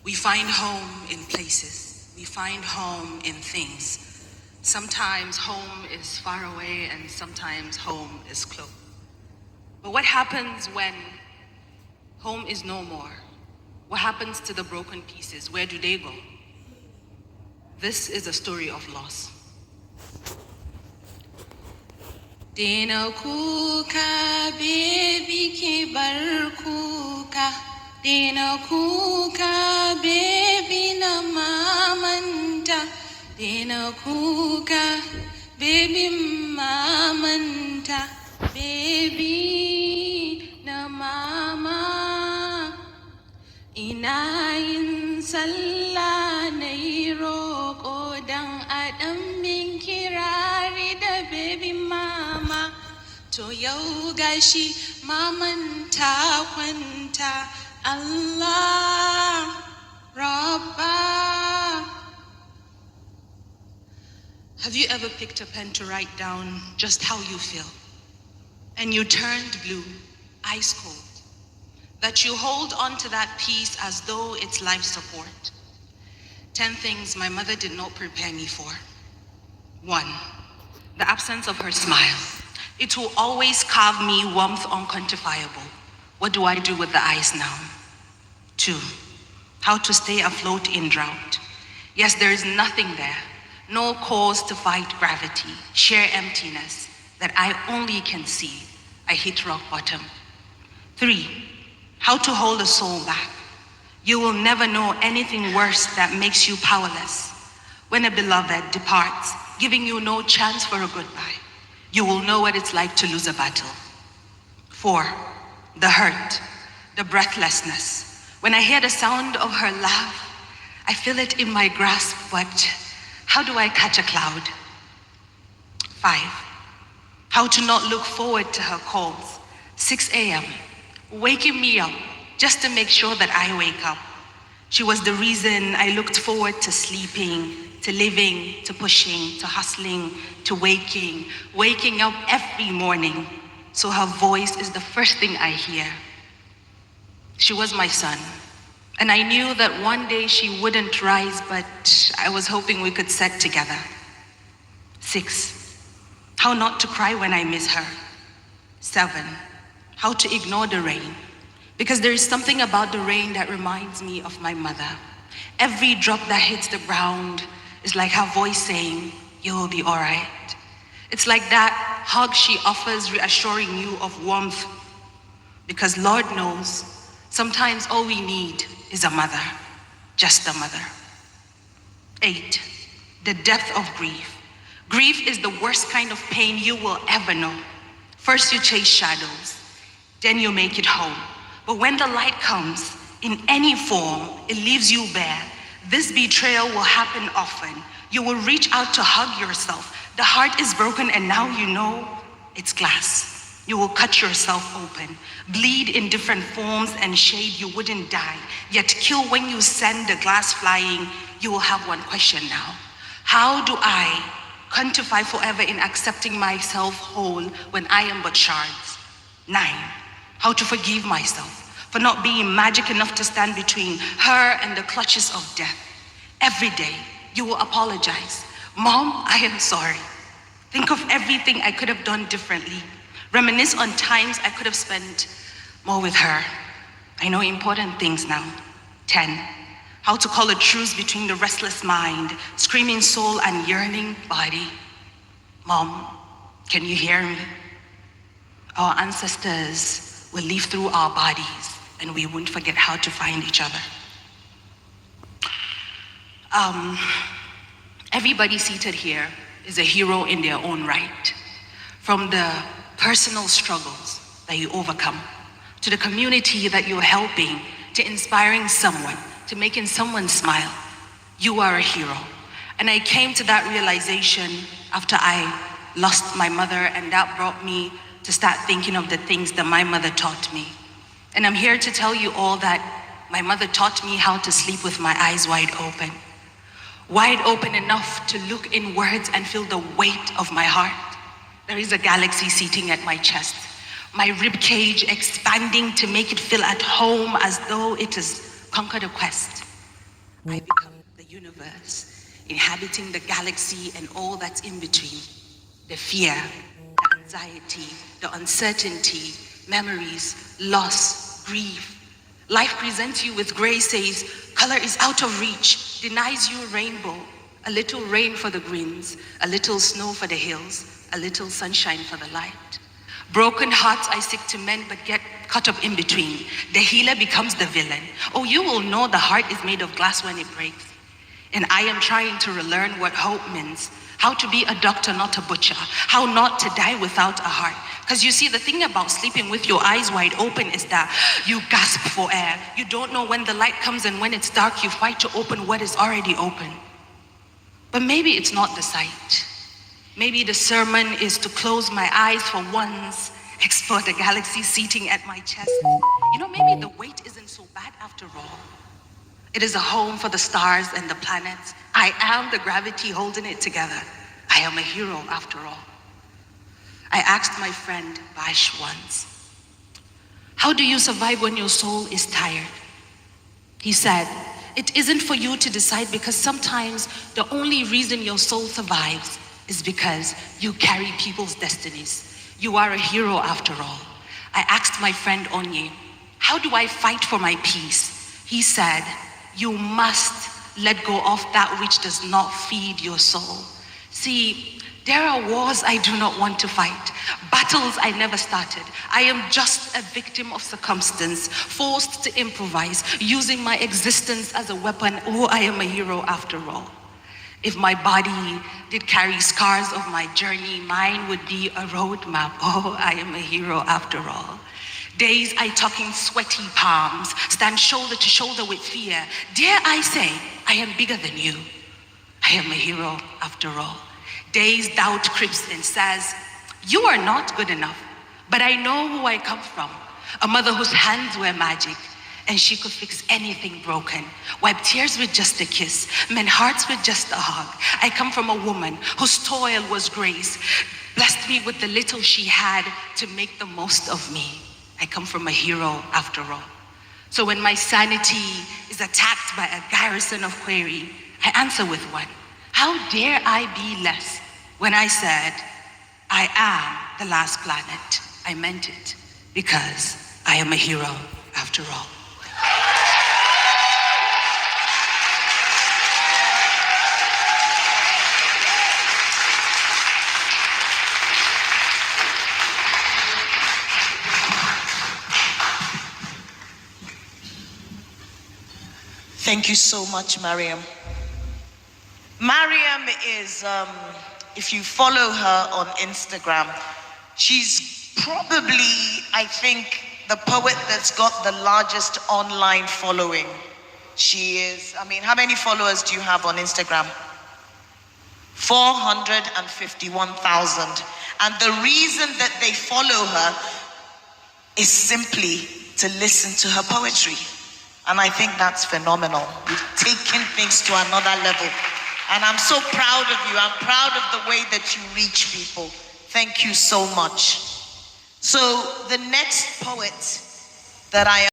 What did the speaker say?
We find home in places. We find home in things. Sometimes home is far away and sometimes home is close. But what happens when home is no more? What happens to the broken pieces? Where do they go? This is a story of loss. Dena kuka baby ke bar kuka. Dena kuka baby na mamanta. Dena kuka baby mamanta. Baby na mama. Ina yin sallah nayi roƙo dan a ɗan min kirari da baby mama. To yau gashi maman ta kwanta. Allah Rabba. Have you ever picked a pen to write down just how you feel? And you turned blue, ice cold. That you hold on to that piece as though it's life support. 10 things my mother did not prepare me for. 1, the absence of her smile. It will always carve me warmth unquantifiable. What do I do with the ice now? 2, how to stay afloat in drought. Yes, there is nothing there. No cause to fight gravity, sheer emptiness that I only can see. I hit rock bottom. 3, how to hold a soul back. You will never know anything worse that makes you powerless. When a beloved departs, giving you no chance for a goodbye, you will know what it's like to lose a battle. 4, the hurt, the breathlessness. When I hear the sound of her laugh, I feel it in my grasp, but how do I catch a cloud? 5, how to not look forward to her calls. 6 a.m., waking me up just to make sure that I wake up. She was the reason I looked forward to sleeping, to living, to pushing, to hustling, to waking up every morning. So her voice is the first thing I hear. She was my sun, and I knew that one day she wouldn't rise, but I was hoping we could set together. 6, how not to cry when I miss her. 7, how to ignore the rain, because there is something about the rain that reminds me of my mother. Every drop that hits the ground is like her voice saying, you'll be all right. It's like that hug she offers, reassuring you of warmth, because Lord knows, sometimes all we need is a mother, just a mother. 8, the depth of grief. Grief is the worst kind of pain you will ever know. First you chase shadows, then you make it home. But when the light comes, in any form, it leaves you bare. This betrayal will happen often. You will reach out to hug yourself. The heart is broken and now you know it's glass. You will cut yourself open, bleed in different forms and shade. You wouldn't die, yet kill when you send the glass flying. You will have one question now. How do I quantify forever in accepting myself whole when I am but shards? 9, how to forgive myself for not being magic enough to stand between her and the clutches of death. Every day, you will apologize. Mom, I am sorry. Think of everything I could have done differently. Reminisce on times I could have spent more with her. I know important things now. 10, how to call a truce between the restless mind, screaming soul, and yearning body. Mom, can you hear me? Our ancestors will live through our bodies, and we won't forget how to find each other. Everybody seated here is a hero in their own right. From the personal struggles that you overcome, to the community that you're helping, to inspiring someone, to making someone smile, you are a hero. And I came to that realization after I lost my mother, and that brought me to start thinking of the things that my mother taught me. And I'm here to tell you all that my mother taught me how to sleep with my eyes wide open enough to look inwards and feel the weight of my heart. There is a galaxy seating at my chest, my rib cage expanding to make it feel at home, as though it has conquered a quest. I become the universe, inhabiting the galaxy and all that's in between. The fear, the anxiety, the uncertainty, memories, loss, grief. Life presents you with gray, says, color is out of reach, denies you rainbow, a little rain for the greens, a little snow for the hills, a little sunshine for the light. Broken hearts I seek to mend but get caught up in between. The healer becomes the villain. Oh, you will know the heart is made of glass when it breaks. And I am trying to relearn what hope means. How to be a doctor, not a butcher. How not to die without a heart. Because you see, the thing about sleeping with your eyes wide open is that you gasp for air. You don't know when the light comes, and when it's dark, you fight to open what is already open. But maybe it's not the sight. Maybe the sermon is to close my eyes for once, explore the galaxy seating at my chest. You know, maybe the weight isn't so bad after all. It is a home for the stars and the planets. I am the gravity holding it together. I am a hero after all. I asked my friend Bash once, how do you survive when your soul is tired? He said, it isn't for you to decide, because sometimes the only reason your soul survives is because you carry people's destinies. You are a hero after all. I asked my friend Onye, how do I fight for my peace? He said, you must let go of that which does not feed your soul. See, there are wars I do not want to fight, battles I never started. I am just a victim of circumstance, forced to improvise, using my existence as a weapon. Oh, I am a hero after all. If my body did carry scars of my journey, mine would be a roadmap. Oh, I am a hero after all. Days I talk in sweaty palms, stand shoulder to shoulder with fear. Dare I say, I am bigger than you. I am a hero after all. Days doubt creeps and says, you are not good enough, but I know who I come from. A mother whose hands were magic, and she could fix anything broken. Wipe tears with just a kiss, mend hearts with just a hug. I come from a woman whose toil was grace, blessed me with the little she had to make the most of me. I come from a hero after all. So when my sanity is attacked by a garrison of query, I answer with one. How dare I be less? When I said, I am the last planet, I meant it, because I am a hero after all. Thank you so much, Mariam. Mariam is, if you follow her on Instagram, she's probably, I think, the poet that's got the largest online following. She is, how many followers do you have on Instagram? 451,000. And the reason that they follow her is simply to listen to her poetry. And I think that's phenomenal. You've taken things to another level. And I'm so proud of you. I'm proud of the way that you reach people. Thank you so much. So the next poet that I